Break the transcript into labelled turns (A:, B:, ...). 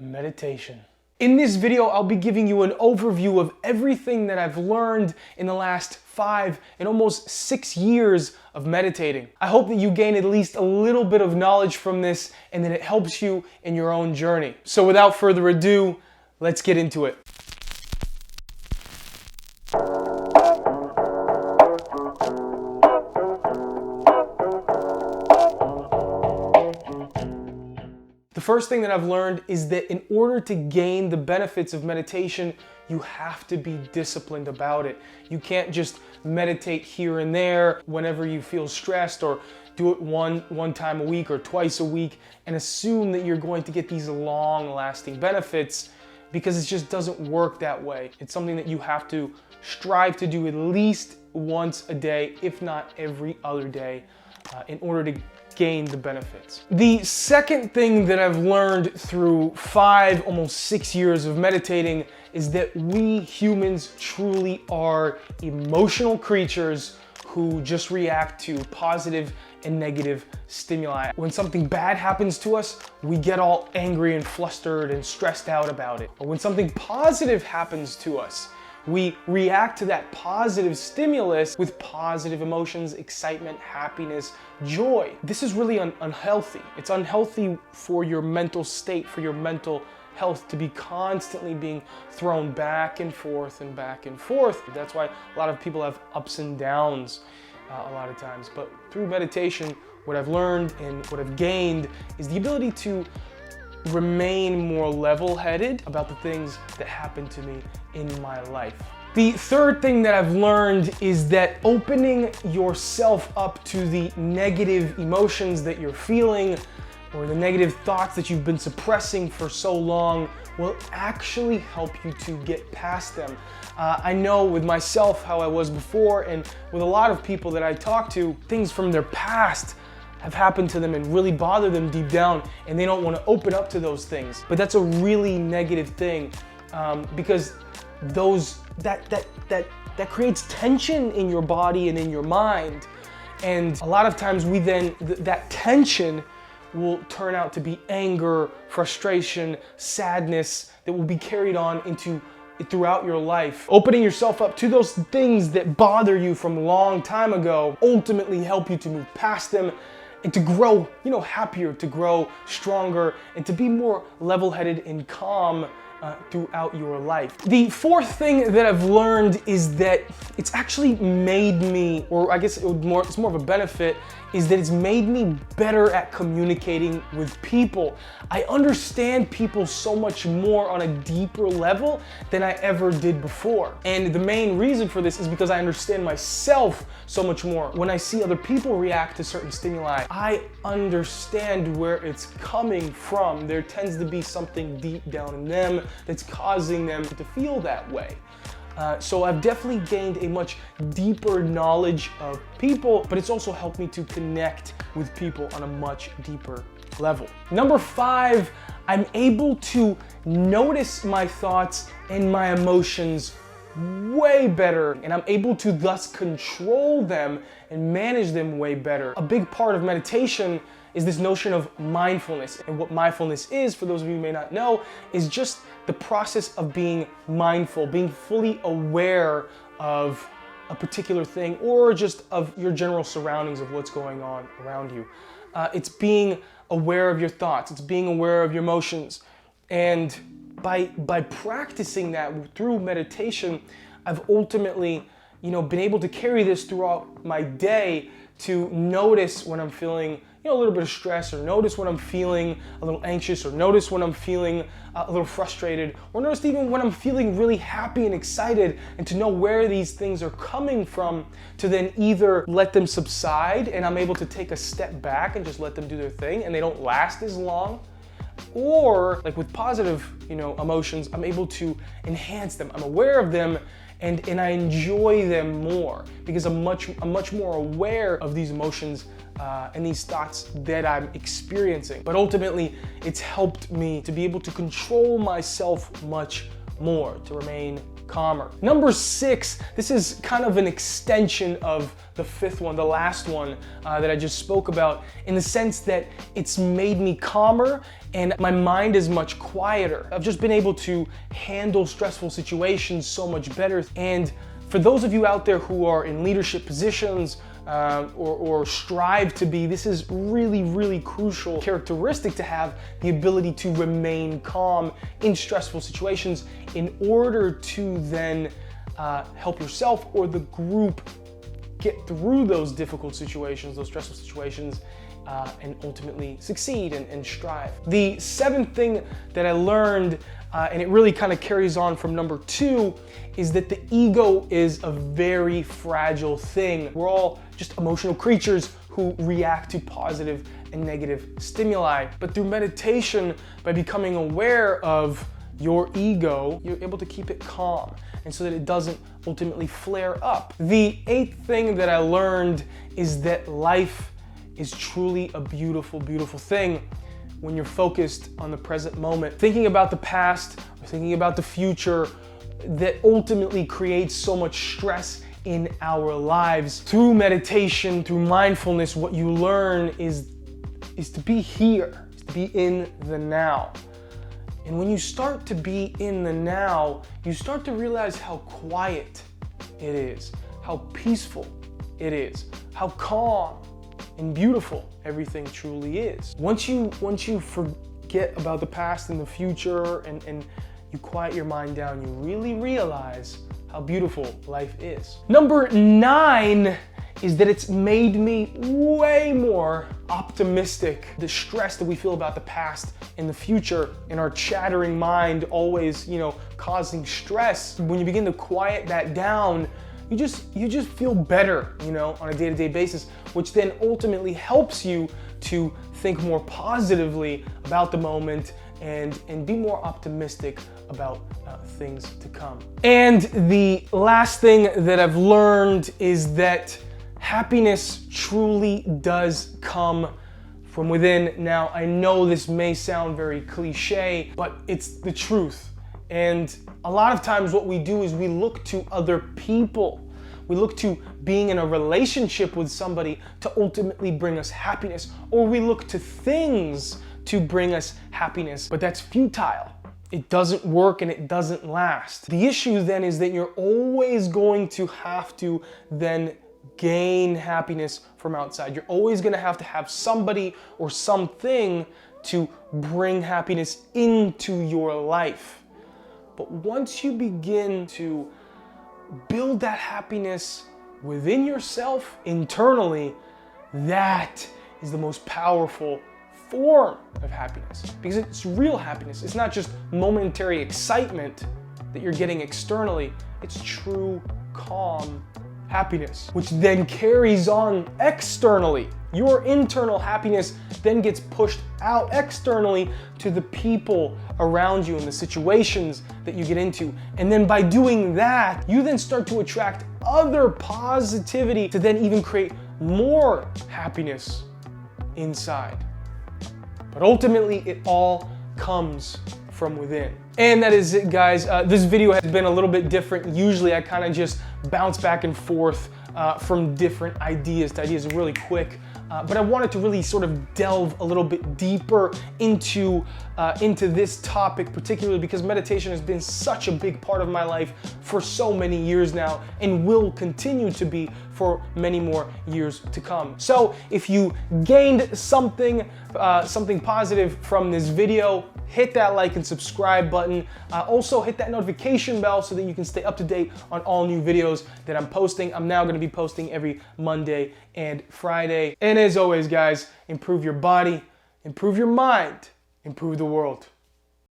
A: meditation. In this video, I'll be giving you an overview of everything that I've learned in the last 5 and almost 6 years of meditating. I hope that you gain at least a little bit of knowledge from this and that it helps you in your own journey. So without further ado, let's get into it. The first thing that I've learned is that in order to gain the benefits of meditation, you have to be disciplined about it. You can't just meditate here and there whenever you feel stressed, or do it one time a week or twice a week and assume that you're going to get these long-lasting benefits, because it just doesn't work that way. It's something that you have to strive to do at least once a day, if not every other day, in order to gain the benefits. The second thing that I've learned through 5, almost 6 years of meditating is that we humans truly are emotional creatures who just react to positive and negative stimuli. When something bad happens to us, we get all angry and flustered and stressed out about it. But when something positive happens to us, we react to that positive stimulus with positive emotions, excitement, happiness, joy. This is really unhealthy. It's unhealthy for your mental state, for your mental health, to be constantly being thrown back and forth and back and forth. That's why a lot of people have ups and downs a lot of times. But through meditation, what I've learned and what I've gained is the ability to remain more level-headed about the things that happen to me in my life. The third thing that I've learned is that opening yourself up to the negative emotions that you're feeling, or the negative thoughts that you've been suppressing for so long, will actually help you to get past them. I know with myself how I was before, and with a lot of people that I talk to, things from their past have happened to them and really bother them deep down, and they don't want to open up to those things. But that's a really negative thing, because that creates tension in your body and in your mind. And a lot of times we then, that tension will turn out to be anger, frustration, sadness that will be carried on throughout your life. Opening yourself up to those things that bother you from a long time ago ultimately help you to move past them and to grow, happier, to grow stronger, and to be more level-headed and calm throughout your life. The fourth thing that I've learned is that it's actually made me, or I guess it's more of a benefit, is that it's made me better at communicating with people. I understand people so much more on a deeper level than I ever did before. And the main reason for this is because I understand myself so much more. When I see other people react to certain stimuli, I understand where it's coming from. There tends to be something deep down in them that's causing them to feel that way. So I've definitely gained a much deeper knowledge of people, but it's also helped me to connect with people on a much deeper level. Number 5, I'm able to notice my thoughts and my emotions way better, and I'm able to thus control them and manage them way better. A big part of meditation is this notion of mindfulness. And what mindfulness is, for those of you who may not know, is just the process of being mindful, being fully aware of a particular thing, or just of your general surroundings of what's going on around you. It's being aware of your thoughts, it's being aware of your emotions. And by practicing that through meditation, I've ultimately, been able to carry this throughout my day, to notice when I'm feeling a little bit of stress, or notice when I'm feeling a little anxious, or notice when I'm feeling a little frustrated, or notice even when I'm feeling really happy and excited, and to know where these things are coming from, to then either let them subside and I'm able to take a step back and just let them do their thing and they don't last as long, or like with positive, emotions, I'm able to enhance them. I'm aware of them and I enjoy them more, because I'm much more aware of these emotions and these thoughts that I'm experiencing. But ultimately, it's helped me to be able to control myself much more, to remain calmer. Number 6, this is kind of an extension of the 5th one, the last one that I just spoke about, in the sense that it's made me calmer and my mind is much quieter. I've just been able to handle stressful situations so much better. And for those of you out there who are in leadership positions or strive to be, this is really, really crucial characteristic to have, the ability to remain calm in stressful situations in order to then help yourself or the group get through those difficult situations, those stressful situations, and ultimately succeed and strive. The 7th thing that I learned, and it really kind of carries on from number 2, is that the ego is a very fragile thing. We're all just emotional creatures who react to positive and negative stimuli. But through meditation, by becoming aware of your ego, you're able to keep it calm, and so that it doesn't ultimately flare up. The 8th thing that I learned is that life is truly a beautiful, beautiful thing when you're focused on the present moment. Thinking about the past or thinking about the future, that ultimately creates so much stress in our lives. Through meditation, through mindfulness, what you learn is to be here, is to be in the now. And when you start to be in the now, you start to realize how quiet it is, how peaceful it is, how calm and beautiful everything truly is. Once you forget about the past and the future and you quiet your mind down, you really realize how beautiful life is. Number 9 is that it's made me way more optimistic. The stress that we feel about the past and the future and our chattering mind always, causing stress. When you begin to quiet that down, you just feel better, on a day-to-day basis, which then ultimately helps you to think more positively about the moment and be more optimistic about things to come. And the last thing that I've learned is that happiness truly does come from within. Now, I know this may sound very cliche, but it's the truth. And a lot of times what we do is we look to other people. We look to being in a relationship with somebody to ultimately bring us happiness, or we look to things to bring us happiness, but that's futile. It doesn't work and it doesn't last. The issue then is that you're always going to have to then gain happiness from outside. You're always going to have somebody or something to bring happiness into your life. But once you begin to build that happiness within yourself, internally, that is the most powerful form of happiness, because it's real happiness. It's not just momentary excitement that you're getting externally. It's true, calm happiness, which then carries on externally. Your internal happiness then gets pushed out externally to the people around you and the situations that you get into. And then by doing that, you then start to attract other positivity to then even create more happiness inside. But ultimately, it all comes from within. And that is it, guys. This video has been a little bit different. Usually I kind of just bounce back and forth from different ideas to ideas really quick. But I wanted to really sort of delve a little bit deeper into this topic, particularly because meditation has been such a big part of my life for so many years now and will continue to be for many more years to come. So if you gained something positive from this video, hit that like and subscribe button. Also hit that notification bell so that you can stay up to date on all new videos that I'm posting. I'm now going to be posting every Monday and Friday. And as always, guys, improve your body, improve your mind, improve the world.